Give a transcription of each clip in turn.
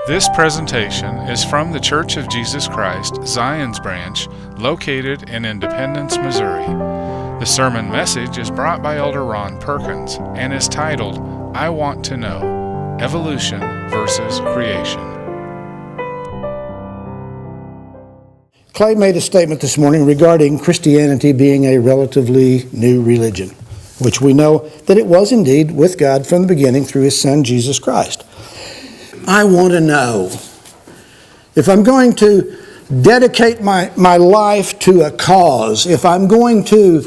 This presentation is from the Church of Jesus Christ, Zion's branch, located in Independence, Missouri. The sermon message is brought by Elder Ron Perkins and is titled, I Want to Know, Evolution versus Creation. Clay made a statement this morning regarding Christianity being a relatively new religion, which we know that it was indeed with God from the beginning through His Son, Jesus Christ. I want to know, if I'm going to dedicate my life to a cause, if I'm going to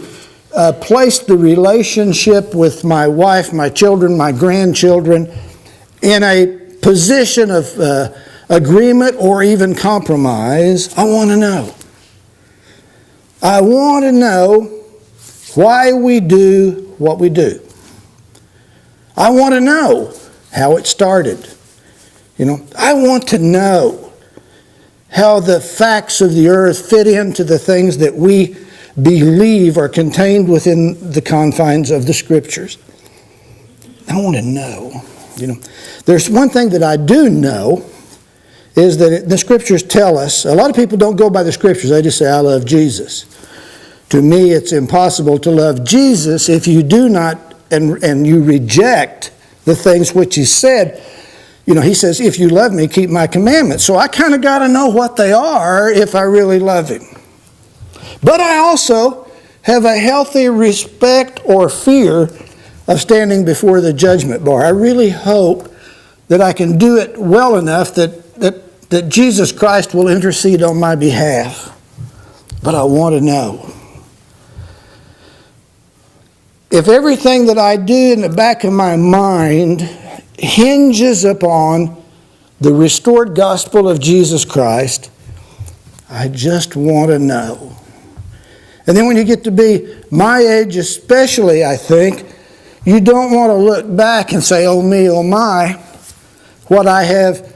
place the relationship with my wife, my children, my grandchildren in a position of agreement or even compromise, I want to know. I want to know why we do what we do. I want to know how it started. I want to know how the facts of the earth fit into the things that we believe are contained within the confines of the Scriptures. I want to know. There's one thing that I do know is that the Scriptures tell us, a lot of people don't go by the Scriptures, they just say, I love Jesus. To me, it's impossible to love Jesus if you do not, and you reject the things which He said. He says, if you love me, keep my commandments. So I kind of got to know what they are if I really love Him. But I also have a healthy respect or fear of standing before the judgment bar. I really hope that I can do it well enough that Jesus Christ will intercede on my behalf. But I want to know. If everything that I do in the back of my mind hinges upon the restored gospel of Jesus Christ, I just want to know. And then when you get to be my age especially, I think, you don't want to look back and say, oh me, oh my, what I have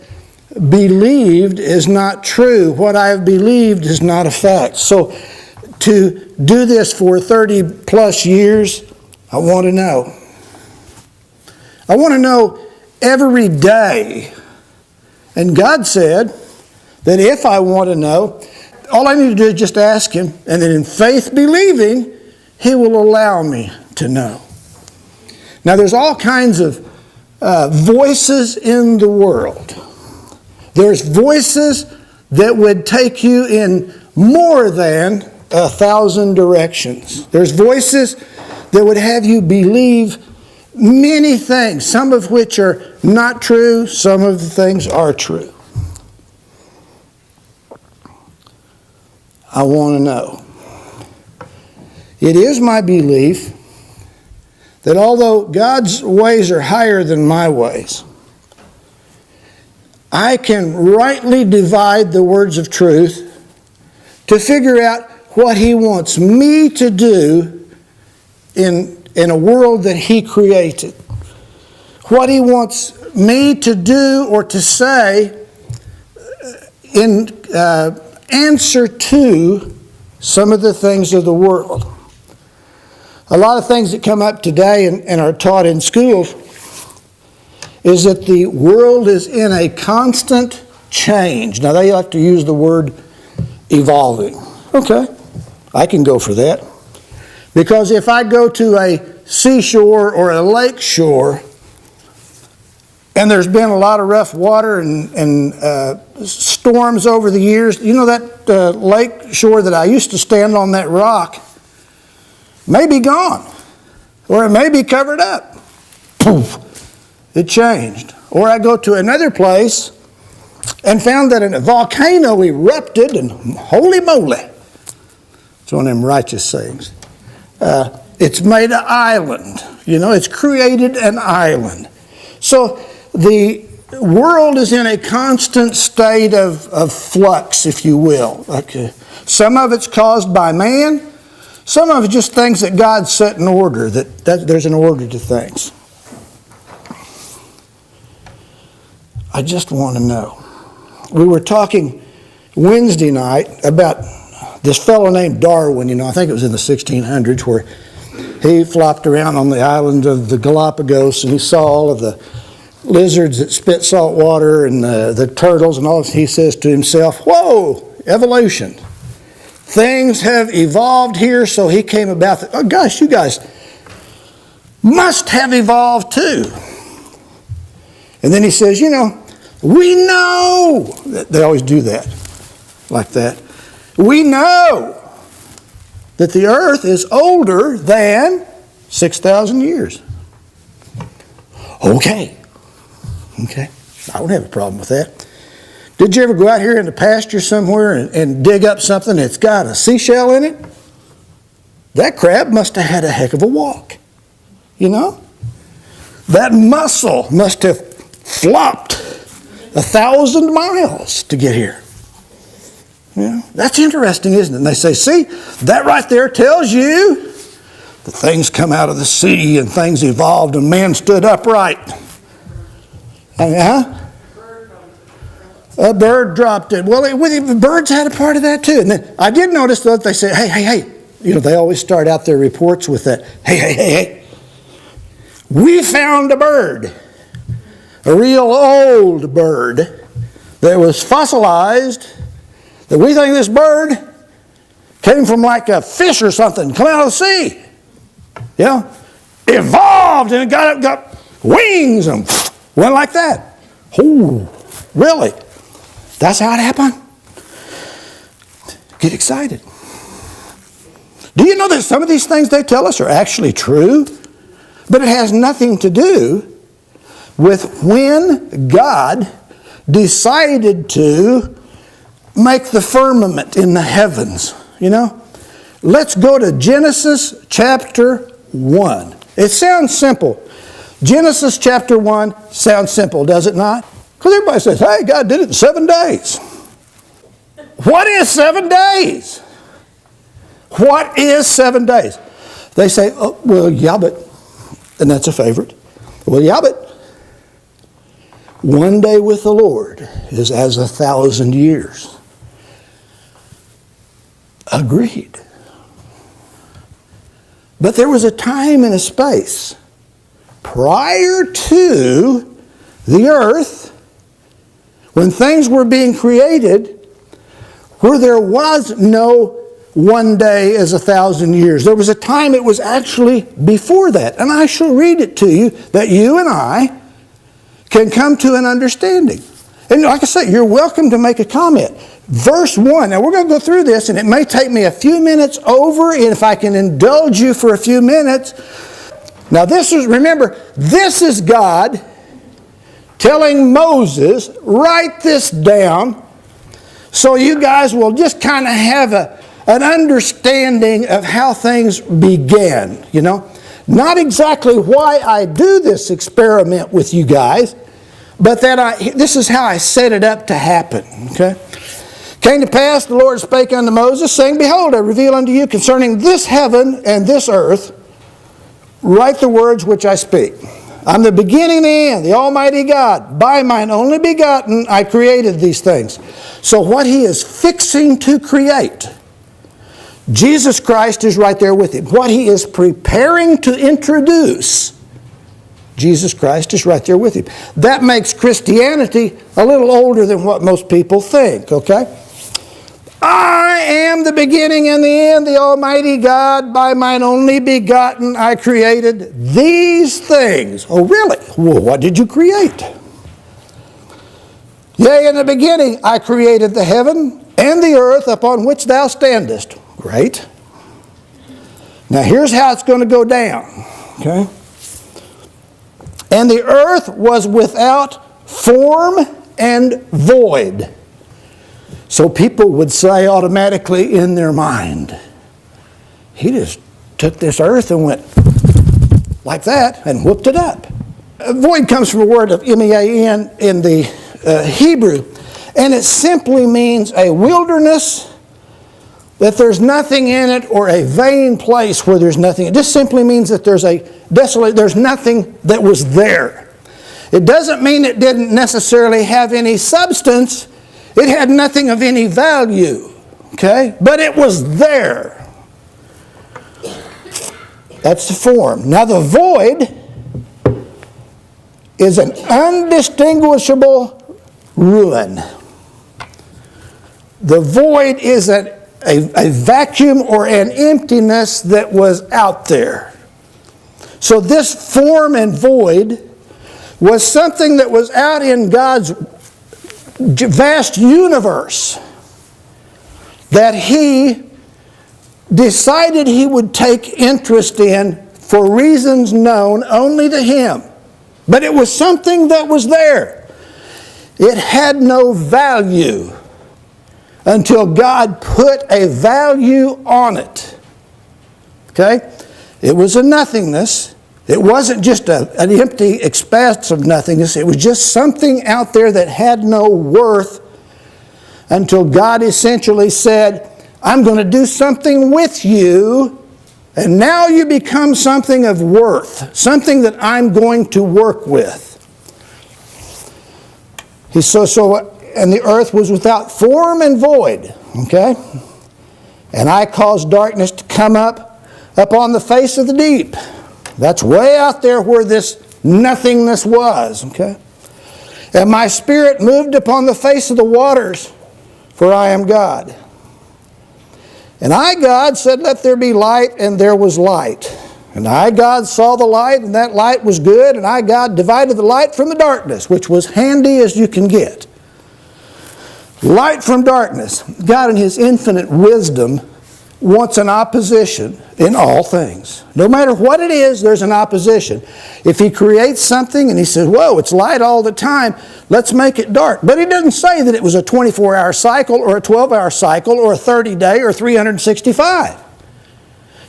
believed is not true. What I have believed is not a fact. So to do this for 30 plus years, I want to know. I want to know every day. And God said that if I want to know, all I need to do is just ask Him, and then in faith believing, He will allow me to know. Now there's all kinds of voices in the world. There's voices that would take you in more than 1,000 directions. There's voices that would have you believe many things, some of which are not true, some of the things are true. I want to know. It is my belief that although God's ways are higher than my ways, I can rightly divide the words of truth to figure out what He wants me to do in a world that He created. What He wants me to do or to say in answer to some of the things of the world. A lot of things that come up today and are taught in schools is that the world is in a constant change. Now they like to use the word evolving. Okay, I can go for that. Because if I go to a seashore or a lake shore, and there's been a lot of rough water and storms over the years, that lake shore that I used to stand on that rock may be gone, or it may be covered up. Poof, it changed. Or I go to another place and found that a volcano erupted, and holy moly, it's one of them righteous sayings. It's made an island. It's created an island. So the world is in a constant state of flux, if you will. Some of it's caused by man. Some of it's just things that God set in order, that there's an order to things. I just want to know. We were talking Wednesday night about this fellow named Darwin, I think it was in the 1600s, where he flopped around on the island of the Galapagos and he saw all of the lizards that spit salt water and the turtles and all this, he says to himself, whoa, evolution. Things have evolved here, so he came about, oh gosh, you guys must have evolved too. And then he says, we know, they always do that, like that. We know that the earth is older than 6,000 years. Okay, I don't have a problem with that. Did you ever go out here in the pasture somewhere and dig up something that's got a seashell in it? That crab must have had a heck of a walk, That mussel must have flopped 1,000 miles to get here. That's interesting, isn't it? And they say, see, that right there tells you that things come out of the sea and things evolved and man stood upright. A bird dropped it. Well, the birds had a part of that too. And then I did notice that they say, hey. They always start out their reports with that, hey. We found a bird. A real old bird that was fossilized, that we think this bird came from like a fish or something, come out of the sea. Evolved and it got wings and went like that. Oh, really? That's how it happened? Get excited. Do you know that some of these things they tell us are actually true? But it has nothing to do with when God decided to make the firmament in the heavens. Let's go to Genesis chapter 1. It sounds simple. Genesis chapter 1 sounds simple, does it not? Because everybody says, hey, God did it in 7 days. What is 7 days? What is 7 days? They say, oh, well, yeah, but, and that's a favorite. Well, yeah, but one day with the Lord is as 1,000 years. Agreed. But there was a time and a space prior to the earth when things were being created where there was no one day as 1,000 years. There was a time it was actually before that. And I shall read it to you that you and I can come to an understanding. And like I said, you're welcome to make a comment. Verse 1. Now we're going to go through this and it may take me a few minutes over, and if I can indulge you for a few minutes. Now this is God telling Moses, write this down so you guys will just kind of have an understanding of how things began, Not exactly why I do this experiment with you guys, but this is how I set it up to happen, okay? Came to pass, the Lord spake unto Moses, saying, behold, I reveal unto you concerning this heaven and this earth, write the words which I speak. I'm the beginning and the end, the Almighty God. By mine only begotten I created these things. So what he is fixing to create, Jesus Christ is right there with him. What he is preparing to introduce, Jesus Christ is right there with him. That makes Christianity a little older than what most people think, okay? I am the beginning and the end, the Almighty God. By mine only begotten I created these things. Oh, really? Well, what did you create? Yea, in the beginning I created the heaven and the earth upon which thou standest. Great. Now here's how it's going to go down. Okay? And the earth was without form and void. So people would say automatically in their mind, he just took this earth and went like that and whooped it up. Void comes from a word of M-E-A-N in the Hebrew, and it simply means a wilderness, that there's nothing in it, or a vain place where there's nothing. It just simply means that there's nothing that was there. It doesn't mean it didn't necessarily have any substance. It had nothing of any value, okay? But it was there. That's the form. Now the void is an undistinguishable ruin. The void is a vacuum or an emptiness that was out there. So this form and void was something that was out in God's vast universe that he decided he would take interest in for reasons known only to him. But it was something that was there. It had no value until God put a value on it. Okay? It was a nothingness. It wasn't just an empty expanse of nothingness. It was just something out there that had no worth until God essentially said, I'm going to do something with you, and now you become something of worth, something that I'm going to work with. And the earth was without form and void, okay? And I caused darkness to come up on the face of the deep. That's way out there where this nothingness was, okay? And my spirit moved upon the face of the waters, for I am God. And I, God, said, let there be light, and there was light. And I, God, saw the light, and that light was good, and I, God, divided the light from the darkness, which was handy as you can get. Light from darkness. God, in His infinite wisdom, wants an opposition in all things. No matter what it is, there's an opposition. If He creates something and He says, whoa, it's light all the time, let's make it dark. But He doesn't say that it was a 24-hour cycle or a 12-hour cycle or a 30-day or 365.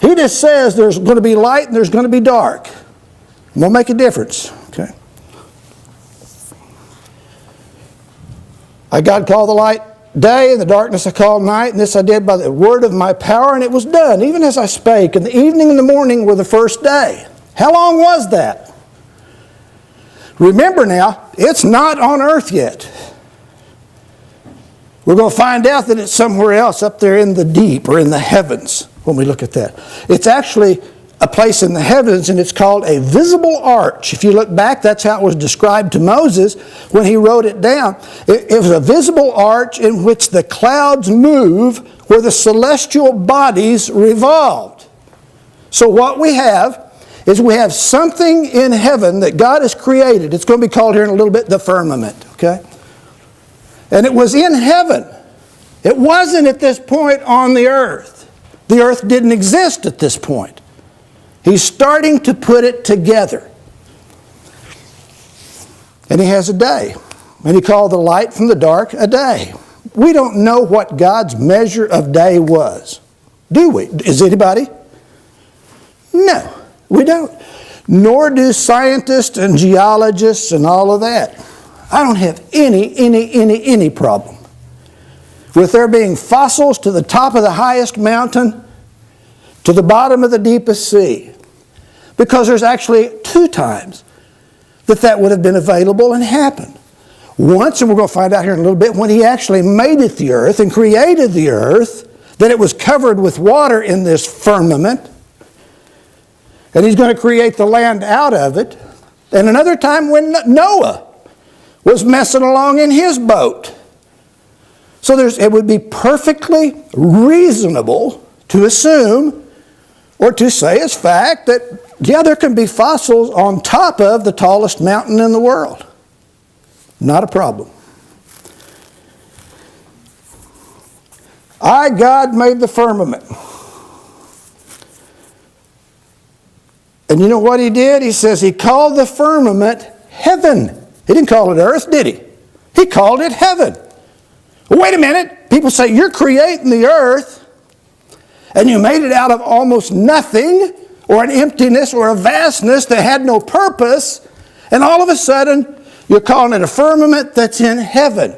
He just says there's going to be light and there's going to be dark. And we'll make a difference. Okay. God called the light day, and the darkness I called night, and this I did by the word of my power, and it was done, even as I spake. And the evening and the morning were the first day. How long was that? Remember now, it's not on earth yet. We're going to find out that it's somewhere else up there in the deep or in the heavens when we look at that. It's actually a place in the heavens, and it's called a visible arch. If you look back, that's how it was described to Moses when he wrote it down. It was a visible arch in which the clouds move, where the celestial bodies revolved. So what we have is we have something in heaven that God has created. It's going to be called here in a little bit the firmament, okay? And it was in heaven. It wasn't at this point on the earth. The earth didn't exist at this point. He's starting to put it together. And He has a day. And He called the light from the dark a day. We don't know what God's measure of day was. Do we? Is anybody? No, we don't. Nor do scientists and geologists and all of that. I don't have any problem with there being fossils to the top of the highest mountain, to the bottom of the deepest sea. Because there's actually 2 times that would have been available and happened. Once, and we're going to find out here in a little bit, when He actually made it the earth and created the earth, that it was covered with water in this firmament, and He's going to create the land out of it. And another time when Noah was messing along in his boat. So it would be perfectly reasonable to assume or to say as fact that, yeah, there can be fossils on top of the tallest mountain in the world. Not a problem. I, God, made the firmament. And you know what He did? He says He called the firmament heaven. He didn't call it earth, did He? He called it heaven. Well, wait a minute. People say, you're creating the earth, and you made it out of almost nothing, or an emptiness, or a vastness that had no purpose, and all of a sudden, you're calling it a firmament that's in heaven.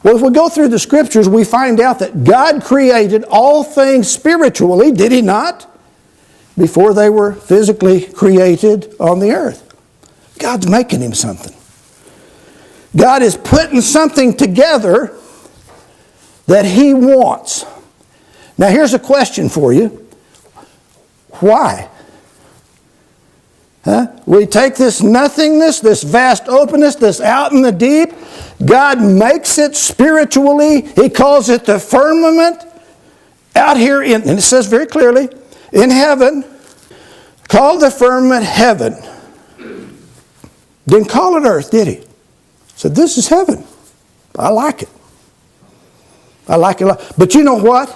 Well, if we go through the Scriptures, we find out that God created all things spiritually, did He not? Before they were physically created on the earth. God's making Him something. God is putting something together that He wants. Now here's a question for you. Why? We take this nothingness, this vast openness, this out in the deep. God makes it spiritually. He calls it the firmament. Out here, and it says very clearly, in heaven, called the firmament heaven. Didn't call it earth, did he? Said, this is heaven. I like it. I like it a lot. But you know what?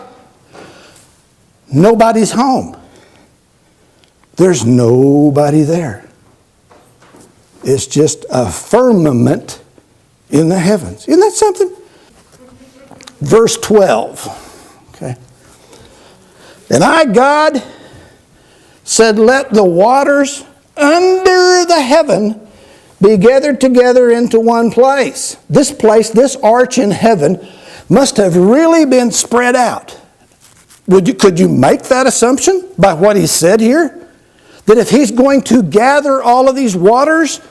Nobody's home. There's nobody there. It's just a firmament in the heavens. Isn't that something? Verse 12. Okay. And I, God, said, let the waters under the heaven be gathered together into one place. This place, this arch in heaven, must have really been spread out. Could you make that assumption by what he said here? That if he's going to gather all of these waters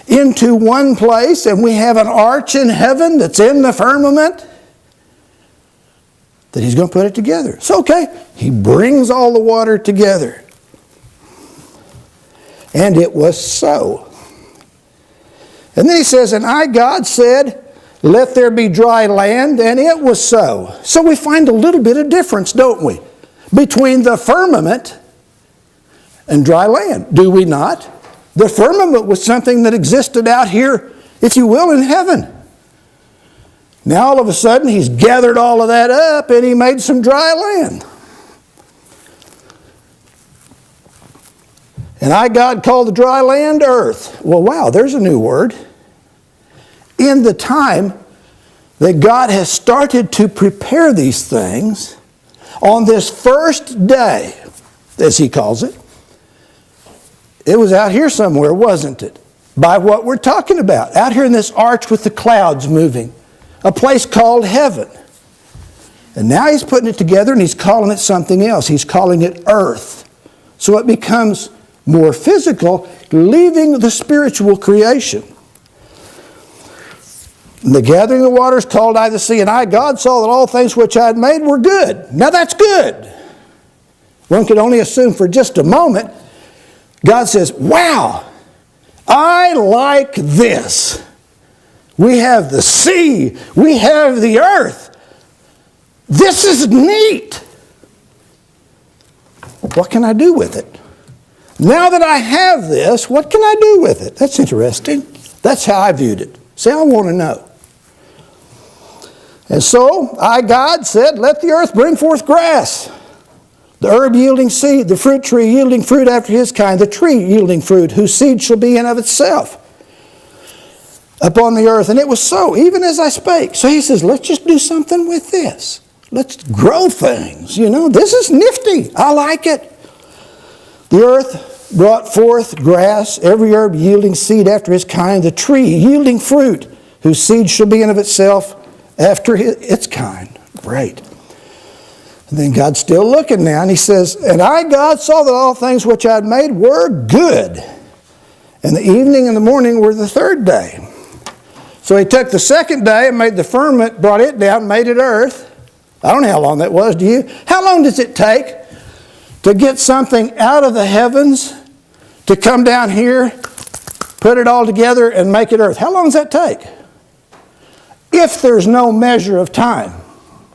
into one place and we have an arch in heaven that's in the firmament, that he's going to put it together. So, okay, he brings all the water together. And it was so. And then he says, and I, God, said, let there be dry land, and it was so. So we find a little bit of difference, don't we? Between the firmament and dry land, do we not? The firmament was something that existed out here, if you will, in heaven. Now all of a sudden he's gathered all of that up and he made some dry land. And I, God, called the dry land earth. Well, wow, there's a new word. In the time that God has started to prepare these things, on this first day, as he calls it, it was out here somewhere, wasn't it? By what we're talking about. Out here in this arch with the clouds moving. A place called heaven. And now he's putting it together and he's calling it something else. He's calling it earth. So it becomes more physical, leaving the spiritual creation. And the gathering of the waters called I the sea, and I, God, saw that all things which I had made were good. Now that's good. One could only assume for just a moment, God says, wow, I like this. We have the sea. We have the earth. This is neat. What can I do with it? Now that I have this, what can I do with it? That's interesting. That's how I viewed it. See, I want to know. And so, I, God, said, let the earth bring forth grass, the herb yielding seed, the fruit tree yielding fruit after his kind, the tree yielding fruit, whose seed shall be in of itself upon the earth. And it was so, even as I spake. So he says, let's just do something with this. Let's grow things. You know, this is nifty. I like it. The earth brought forth grass, every herb yielding seed after his kind, the tree yielding fruit, whose seed shall be in of itself after its kind. Great. And then God's still looking now, and he says, and I, God, saw that all things which I had made were good. And the evening and the morning were the third day. So he took the second day and made the firmament, brought it down, made it earth. I don't know how long that was, do you? How long does it take to get something out of the heavens, to come down here, put it all together, and make it earth? How long does that take? If there's no measure of time,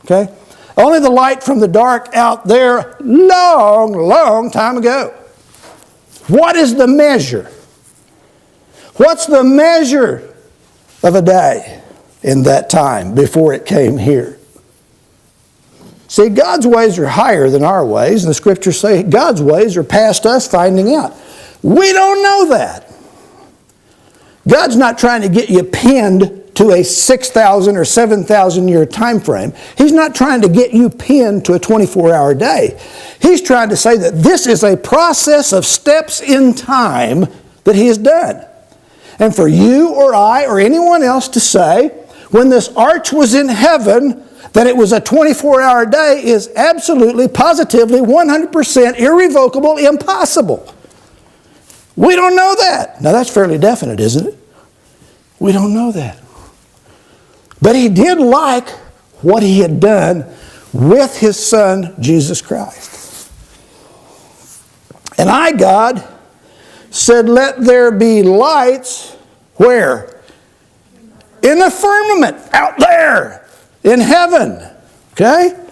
okay? Only the light from the dark out there long, long time ago. What is the measure? What's the measure of a day in that time before it came here? See, God's ways are higher than our ways, and the scriptures say God's ways are past us finding out. We don't know that. God's not trying to get you pinned to a 6,000 or 7,000 year time frame. He's not trying to get you pinned to a 24-hour day. He's trying to say that this is a process of steps in time that he has done. And for you or I or anyone else to say, when this arch was in heaven, that it was a 24-hour day is absolutely, positively, 100% irrevocable, impossible. We don't know that. Now that's fairly definite, isn't it? We don't know that. But he did like what he had done with his Son, Jesus Christ. And I, God, said, let there be lights, where? In the firmament, out there, in heaven. Okay?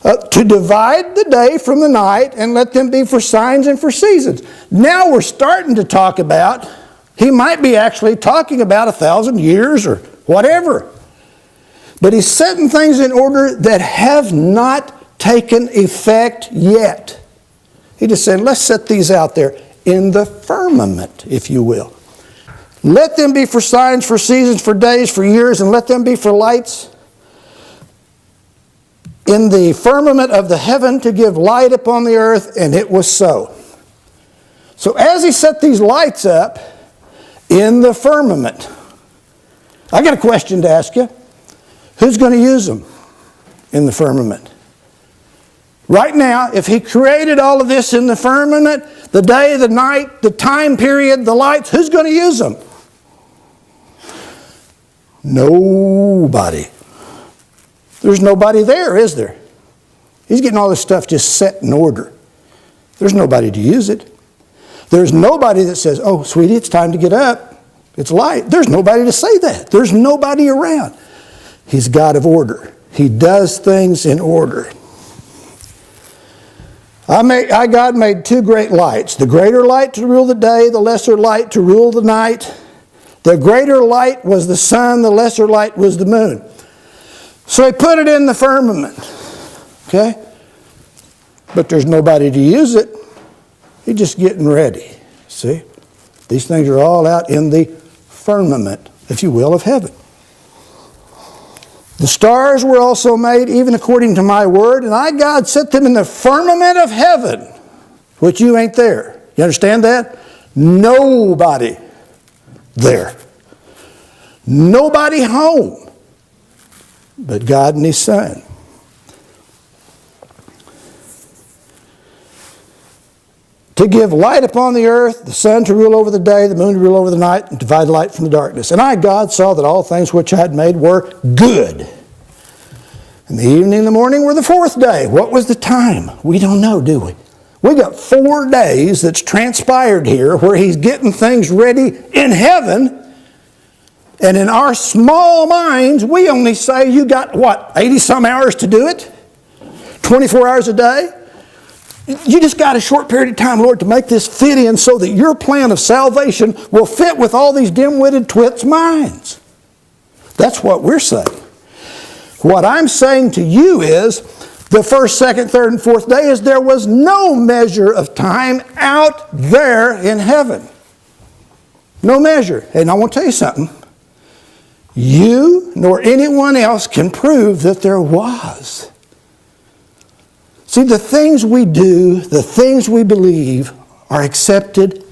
To divide the day from the night, and let them be for signs and for seasons. Now we're starting to talk about, he might be actually talking about 1,000 years or whatever. But he's setting things in order that have not taken effect yet. He just said, let's set these out there in the firmament, if you will. Let them be for signs, for seasons, for days, for years, and let them be for lights in the firmament of the heaven to give light upon the earth, and it was so. So as he set these lights up in the firmament, I got a question to ask you. Who's going to use them in the firmament? Right now, if he created all of this in the firmament, the day, the night, the time period, the lights, who's going to use them? Nobody. There's nobody there, is there? He's getting all this stuff just set in order. There's nobody to use it. There's nobody that says, oh, sweetie, it's time to get up. It's light. There's nobody to say that. There's nobody around. He's God of order. He does things in order. God made two great lights. The greater light to rule the day, the lesser light to rule the night. The greater light was the sun, the lesser light was the moon. So he put it in the firmament. Okay? But there's nobody to use it. He's just getting ready. See? These things are all out in the firmament, if you will, of heaven. The stars were also made, even according to my word, and I, God, set them in the firmament of heaven, which you ain't there. You understand that? Nobody there. Nobody home but God and His Son. To give light upon the earth, the sun to rule over the day, the moon to rule over the night, and divide light from the darkness. And I, God, saw that all things which I had made were good. And the evening and the morning were the fourth day. What was the time? We don't know, do we? We got 4 days that's transpired here where He's getting things ready in heaven. And in our small minds, we only say, you got, 80-some hours to do it? 24 hours a day? You just got a short period of time, Lord, to make this fit in so that your plan of salvation will fit with all these dim-witted twits' minds. That's what we're saying. What I'm saying to you is, the first, second, third, and fourth day is there was no measure of time out there in heaven. No measure. And I want to tell you something. You nor anyone else can prove that there was. See, the things we do, the things we believe are accepted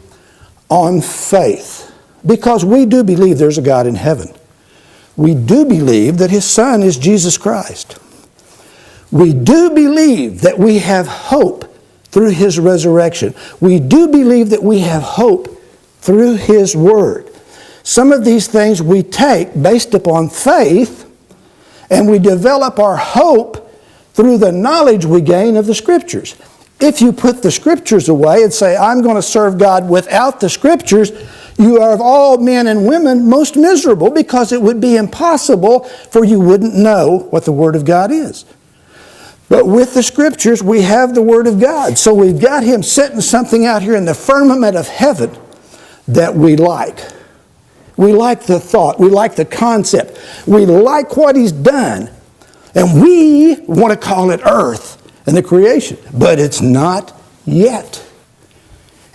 on faith because we do believe there's a God in heaven. We do believe that His Son is Jesus Christ. We do believe that we have hope through His resurrection. We do believe that we have hope through His Word. Some of these things we take based upon faith, and we develop our hope through the knowledge we gain of the Scriptures. If you put the Scriptures away and say, I'm going to serve God without the Scriptures, you are of all men and women most miserable because it would be impossible for you wouldn't know what the Word of God is. But with the Scriptures, we have the Word of God. So we've got Him setting something out here in the firmament of heaven that we like. We like the thought. We like the concept. We like what He's done. And we want to call it earth and the creation. But it's not yet.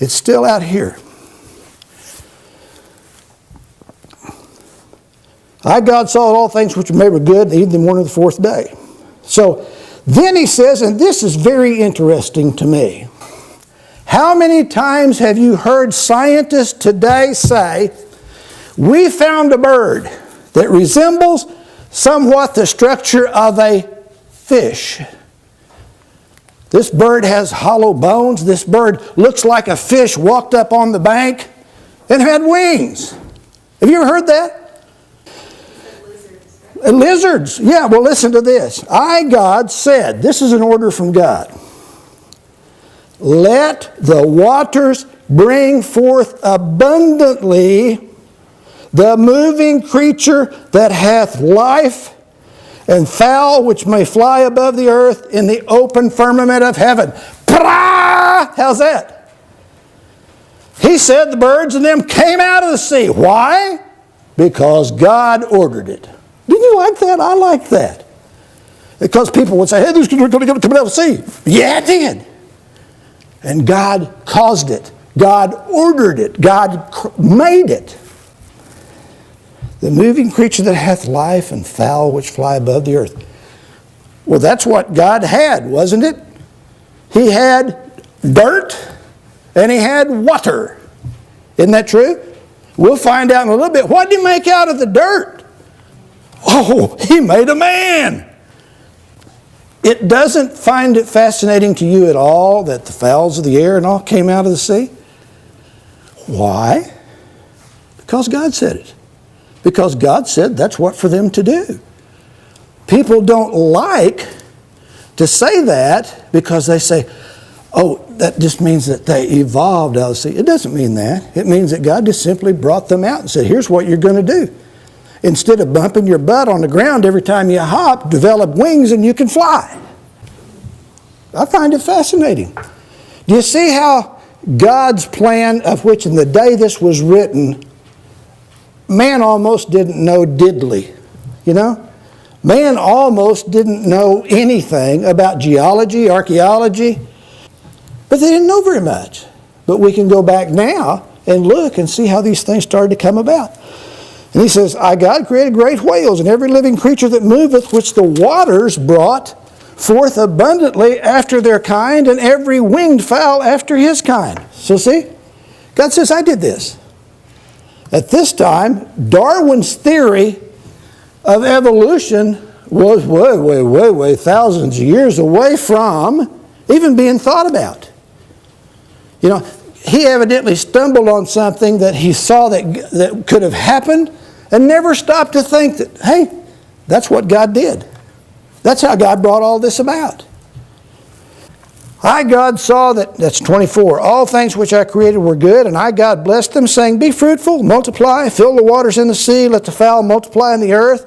It's still out here. I, God, saw all things which were made were good, the evening, morning of the fourth day. So then He says, and this is very interesting to me. How many times have you heard scientists today say, we found a bird that resembles somewhat the structure of a fish. This bird has hollow bones. This bird looks like a fish walked up on the bank and had wings. Have you ever heard that? Lizards. Yeah, well, listen to this. I, God, said, this is an order from God. Let the waters bring forth abundantly the moving creature that hath life, and fowl which may fly above the earth in the open firmament of heaven. Pra! How's that? He said the birds and them came out of the sea. Why? Because God ordered it. Didn't you like that? I like that. Because people would say, hey, this is going to come out of the sea. Yeah, it did. And God caused it. God ordered it. God made it. The moving creature that hath life, and fowl which fly above the earth. Well, that's what God had, wasn't it? He had dirt and he had water. Isn't that true? We'll find out in a little bit. What did he make out of the dirt? Oh, he made a man. It doesn't find it fascinating to you at all that the fowls of the air and all came out of the sea? Why? Because God said it. Because God said that's what for them to do. People don't like to say that because they say, oh, that just means that they evolved out of the sea. It doesn't mean that. It means that God just simply brought them out and said, here's what you're going to do. Instead of bumping your butt on the ground every time you hop, develop wings and you can fly. I find it fascinating. Do you see how God's plan, of which in the day this was written, man almost didn't know diddly, you know? Man almost didn't know anything about geology, archaeology, but they didn't know very much. But we can go back now and look and see how these things started to come about. And he says, I, God, created great whales and every living creature that moveth, which the waters brought forth abundantly after their kind, and every winged fowl after his kind. So see, God says, I did this. At this time, Darwin's theory of evolution was way thousands of years away from even being thought about. You know, he evidently stumbled on something that he saw that could have happened and never stopped to think that, hey, that's what God did. That's how God brought all this about. I, God, saw that, that's 24, all things which I created were good, and I, God, blessed them, saying, be fruitful, multiply, fill the waters in the sea, let the fowl multiply in the earth.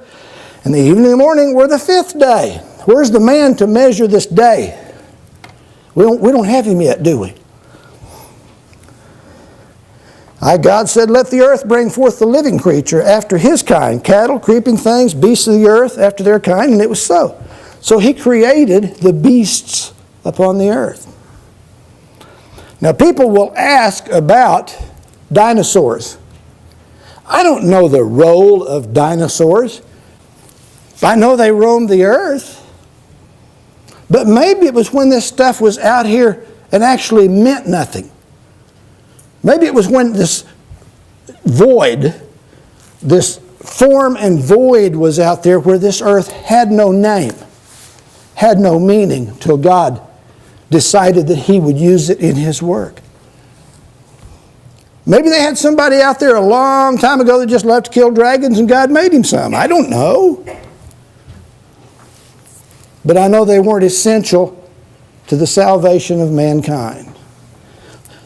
And the evening and the morning were the fifth day. Where's the man to measure this day? We don't have him yet, do we? I, God, said, let the earth bring forth the living creature after his kind, cattle, creeping things, beasts of the earth after their kind, and it was so. So he created the beasts upon the earth. Now people will ask about dinosaurs. I don't know the role of dinosaurs. I know they roamed the earth. But maybe it was when this stuff was out here and actually meant nothing. Maybe it was when this void, this form and void was out there where this earth had no name, had no meaning till God decided that he would use it in his work. Maybe they had somebody out there a long time ago that just loved to kill dragons and God made him some. I don't know. But I know they weren't essential to the salvation of mankind.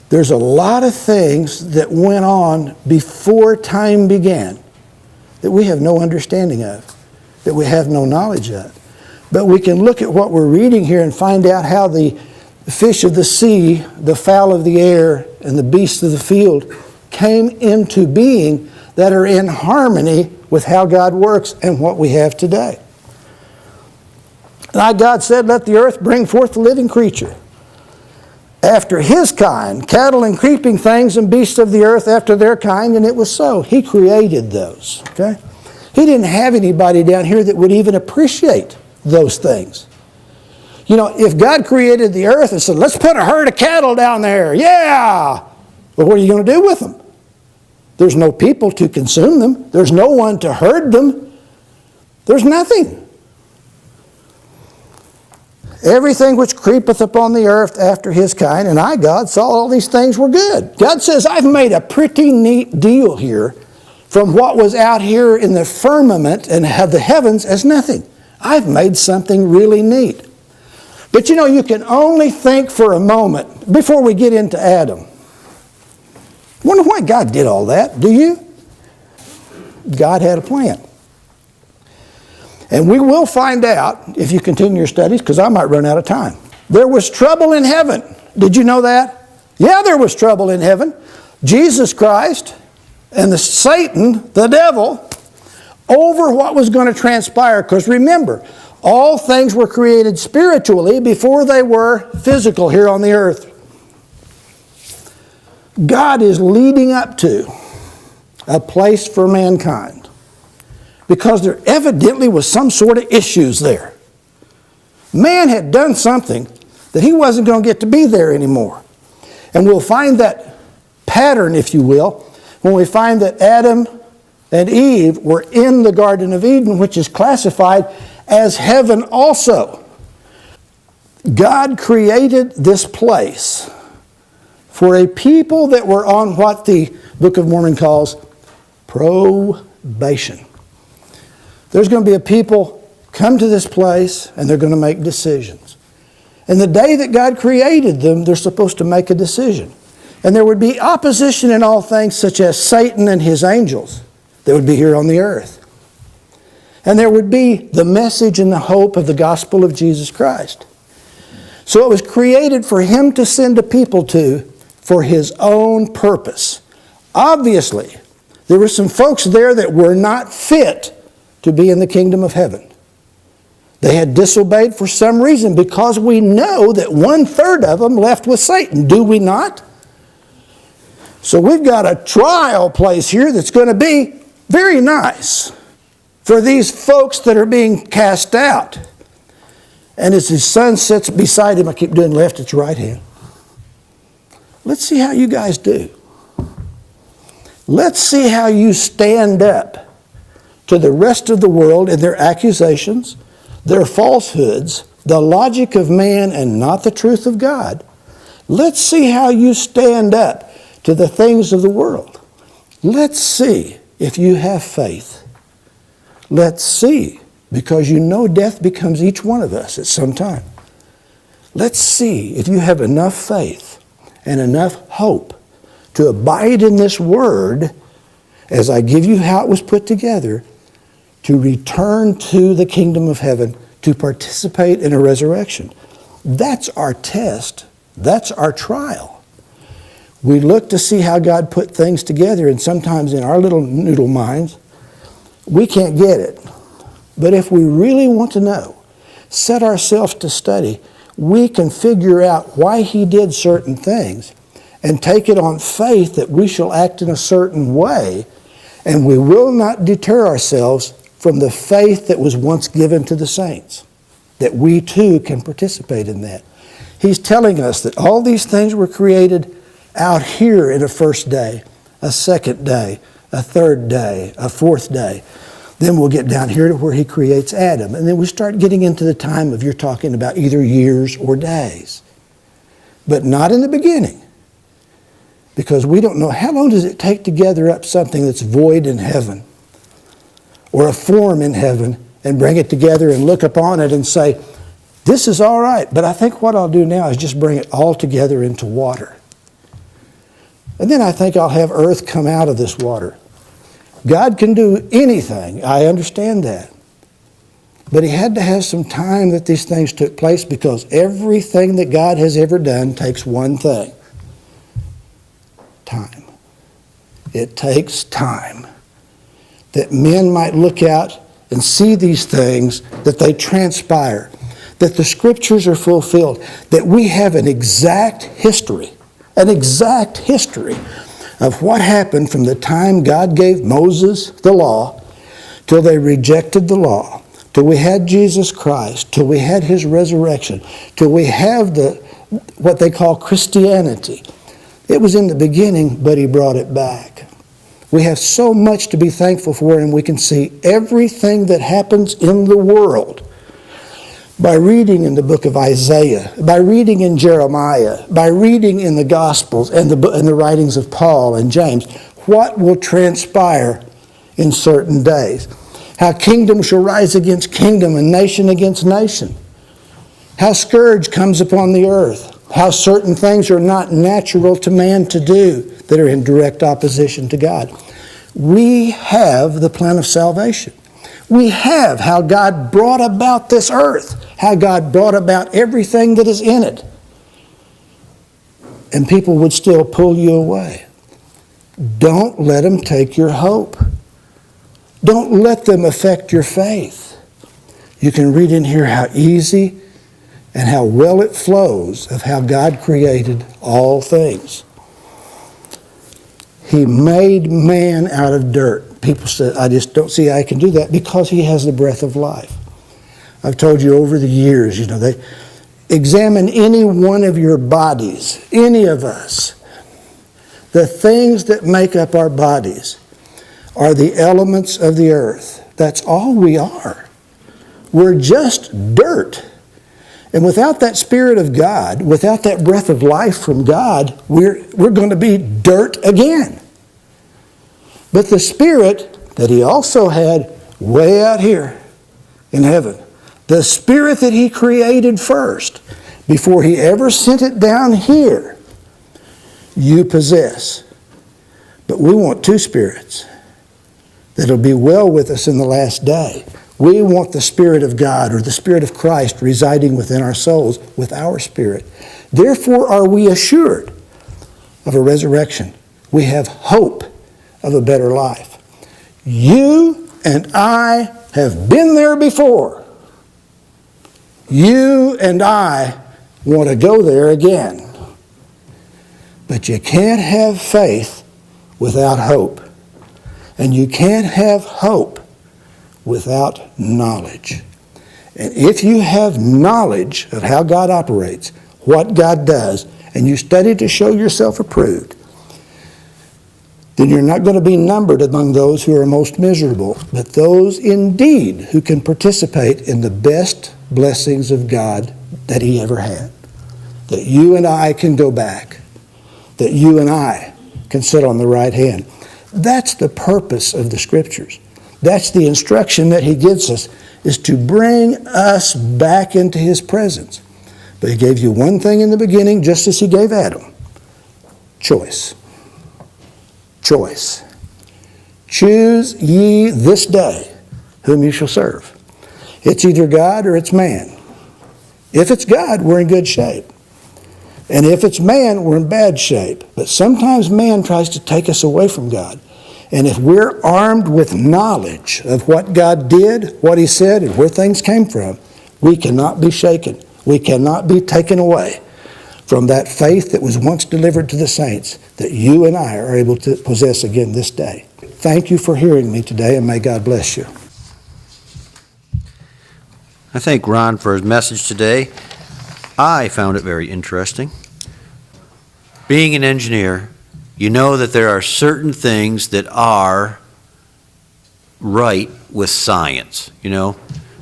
There's a lot of things that went on before time began that we have no understanding of, that we have no knowledge of. But we can look at what we're reading here and find out how the fish of the sea, the fowl of the air, and the beasts of the field came into being that are in harmony with how God works and what we have today. And God said, let the earth bring forth the living creature after his kind, cattle and creeping things and beasts of the earth after their kind, and it was so. He created those. Okay? He didn't have anybody down here that would even appreciate those things. You know, if God created the earth and said, let's put a herd of cattle down there, yeah! Well, what are you going to do with them? There's no people to consume them. There's no one to herd them. There's nothing. Everything which creepeth upon the earth after his kind, and I, God, saw all these things were good. God says, I've made a pretty neat deal here from what was out here in the firmament and the heavens as nothing. I've made something really neat. But you know, you can only think for a moment, before we get into Adam, Wonder why God did all that, do you? God had a plan. And we will find out if you continue your studies, because I might run out of time. There was trouble in heaven. Did you know that? Yeah, there was trouble in heaven. Jesus Christ and Satan, the devil, over what was going to transpire. Because remember, all things were created spiritually before they were physical here on the earth. God is leading up to a place for mankind because there evidently was some sort of issues there. Man had done something that he wasn't going to get to be there anymore. And we'll find that pattern, if you will, when we find that Adam and Eve were in the Garden of Eden, which is classified as heaven also. God created this place for a people that were on what the Book of Mormon calls probation. There's going to be a people come to this place and they're going to make decisions. And the day that God created them, they're supposed to make a decision. And there would be opposition in all things, such as Satan and his angels that would be here on the earth. And there would be the message and the hope of the gospel of Jesus Christ. So it was created for him to send a people to for his own purpose. Obviously, there were some folks there that were not fit to be in the kingdom of heaven. They had disobeyed for some reason, because we know that 1/3 of them left with Satan, do we not? So we've got a trial place here that's going to be very nice for these folks that are being cast out. And as his son sits beside him, I keep doing left, it's right hand. Let's see how you guys do. Let's see how you stand up to the rest of the world and their accusations, their falsehoods, the logic of man and not the truth of God. Let's see how you stand up to the things of the world. Let's see if you have faith. Let's see, because you know death becomes each one of us at some time. Let's see if you have enough faith and enough hope to abide in this word as I give you how it was put together, to return to the kingdom of heaven, to participate in a resurrection. That's our test. That's our trial. We look to see how God put things together, and sometimes in our little noodle minds, we can't get it. But if we really want to know, set ourselves to study, we can figure out why he did certain things and take it on faith that we shall act in a certain way, and we will not deter ourselves from the faith that was once given to the saints, that we too can participate in that. He's telling us that all these things were created out here in a first day, a second day, a third day, a fourth day. Then we'll get down here to where he creates Adam. And then we start getting into the time of, you're talking about either years or days. But not in the beginning. Because we don't know, how long does it take to gather up something that's void in heaven, or a form in heaven, and bring it together and look upon it and say, this is all right, but I think what I'll do now is just bring it all together into water. And then I think I'll have earth come out of this water. God can do anything, I understand that. But he had to have some time that these things took place, because everything that God has ever done takes one thing: time. It takes time. That men might look out and see these things, that they transpire, that the Scriptures are fulfilled, that we have an exact history of what happened from the time God gave Moses the law till they rejected the law, till we had Jesus Christ, till we had his resurrection, till we have what they call Christianity. It was in the beginning, but he brought it back. We have so much to be thankful for, and we can see everything that happens in the world by reading in the book of Isaiah, by reading in Jeremiah, by reading in the Gospels and the writings of Paul and James, what will transpire in certain days. How kingdom shall rise against kingdom and nation against nation. How scourge comes upon the earth. How certain things are not natural to man to do, that are in direct opposition to God. We have the plan of salvation. We have how God brought about this earth, how God brought about everything that is in it. And people would still pull you away. Don't let them take your hope. Don't let them affect your faith. You can read in here how easy and how well it flows of how God created all things. He made man out of dirt. People say, I just don't see how I can do that, because he has the breath of life. I've told you over the years, they examine any one of your bodies, any of us. The things that make up our bodies are the elements of the earth. That's all we are. We're just dirt. And without that Spirit of God, without that breath of life from God, we're going to be dirt again. But the Spirit that he also had way out here in heaven, the Spirit that he created first, before he ever sent it down here, you possess. But we want two spirits that'll be well with us in the last day. We want the Spirit of God, or the Spirit of Christ, residing within our souls with our spirit. Therefore are we assured of a resurrection. We have hope of a better life. You and I have been there before. You and I want to go there again. But you can't have faith without hope. And you can't have hope without knowledge. And if you have knowledge of how God operates, what God does, and you study to show yourself approved, then you're not going to be numbered among those who are most miserable, but those indeed who can participate in the best blessings of God that he ever had. That you and I can go back. That you and I can sit on the right hand. That's the purpose of the Scriptures. That's the instruction that he gives us, is to bring us back into his presence. But he gave you one thing in the beginning, just as he gave Adam. Choice. Choice. Choose ye this day whom you shall serve. It's either God or it's man. If it's God, we're in good shape. And if it's man, we're in bad shape. But sometimes man tries to take us away from God. And if we're armed with knowledge of what God did, what he said, and where things came from, we cannot be shaken. We cannot be taken away from that faith that was once delivered to the saints, that you and I are able to possess again this day. Thank you for hearing me today, and may God bless you. I thank Ron for his message today. I found it very interesting. Being an engineer, you know that there are certain things that are right with science.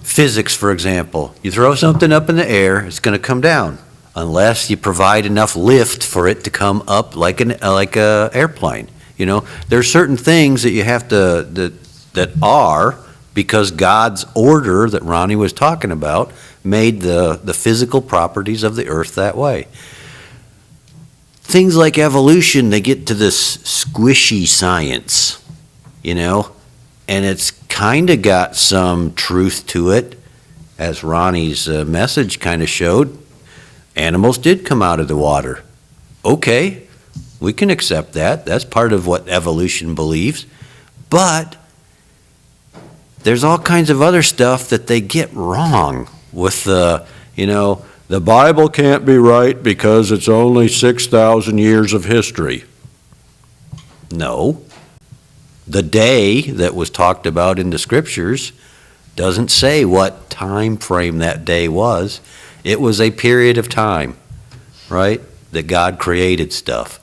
Physics, for example. You throw something up in the air, it's going to come down, unless you provide enough lift for it to come up like a airplane. There are certain things that you have to that are, because God's order that Ronnie was talking about made the physical properties of the earth that way. Things like evolution, they get to this squishy science, and it's kind of got some truth to it, as Ronnie's message kind of showed. Animals did come out of the water. Okay, we can accept that. That's part of what evolution believes. But there's all kinds of other stuff that they get wrong with the Bible can't be right because it's only 6,000 years of history. No. The day that was talked about in the Scriptures doesn't say what time frame that day was. It was a period of time, right, that God created stuff.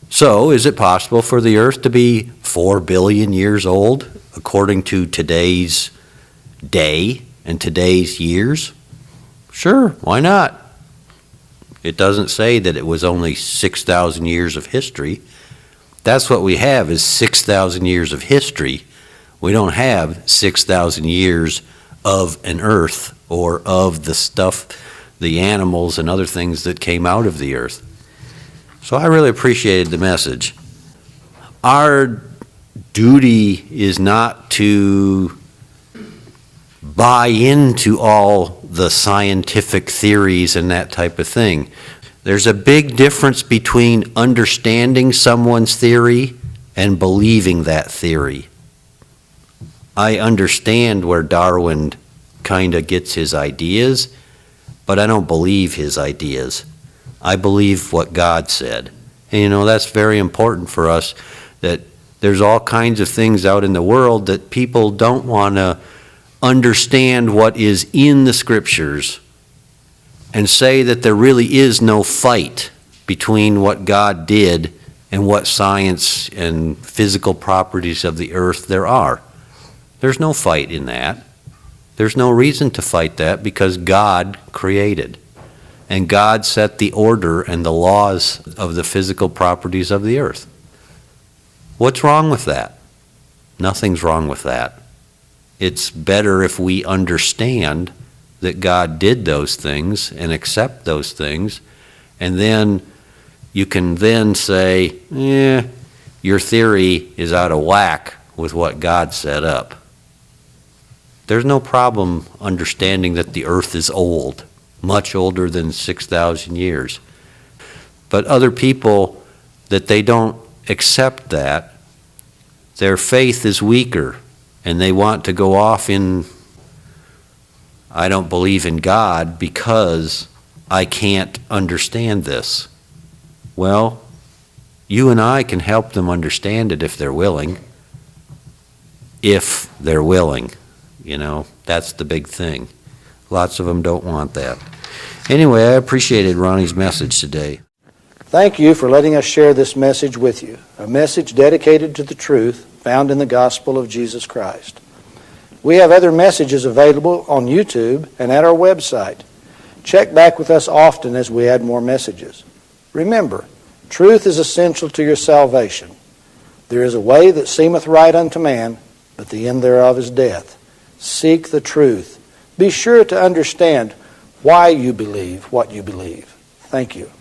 So is it possible for the earth to be 4 billion years old according to today's day and today's years? Sure, why not? It doesn't say that it was only 6,000 years of history. That's what we have, is 6,000 years of history. We don't have 6,000 years of an earth or of the stuff, the animals and other things that came out of the earth. So I really appreciated the message. our duty is not to buy into all the scientific theories and that type of thing. There's a big difference between understanding someone's theory and believing that theory. I understand where Darwin kind of gets his ideas, but I don't believe his ideas. I believe what God said. And that's very important for us, that there's all kinds of things out in the world that people don't want to understand what is in the Scriptures and say that there really is no fight between what God did and what science and physical properties of the earth there are. There's no fight in that. There's no reason to fight that because God created. And God set the order and the laws of the physical properties of the earth. What's wrong with that? Nothing's wrong with that. It's better if we understand that God did those things and accept those things, and then you can then say, your theory is out of whack with what God set up. There's no problem understanding that the earth is old, much older than 6,000 years. But other people, that they don't accept that, their faith is weaker, and they want to go off in, I don't believe in God because I can't understand this. Well, you and I can help them understand it if they're willing. If they're willing. That's the big thing. Lots of them don't want that. Anyway, I appreciated Ronnie's message today. Thank you for letting us share this message with you, a message dedicated to the truth found in the gospel of Jesus Christ. We have other messages available on YouTube and at our website. Check back with us often as we add more messages. Remember, truth is essential to your salvation. There is a way that seemeth right unto man, but the end thereof is death. Seek the truth. Be sure to understand why you believe what you believe. Thank you.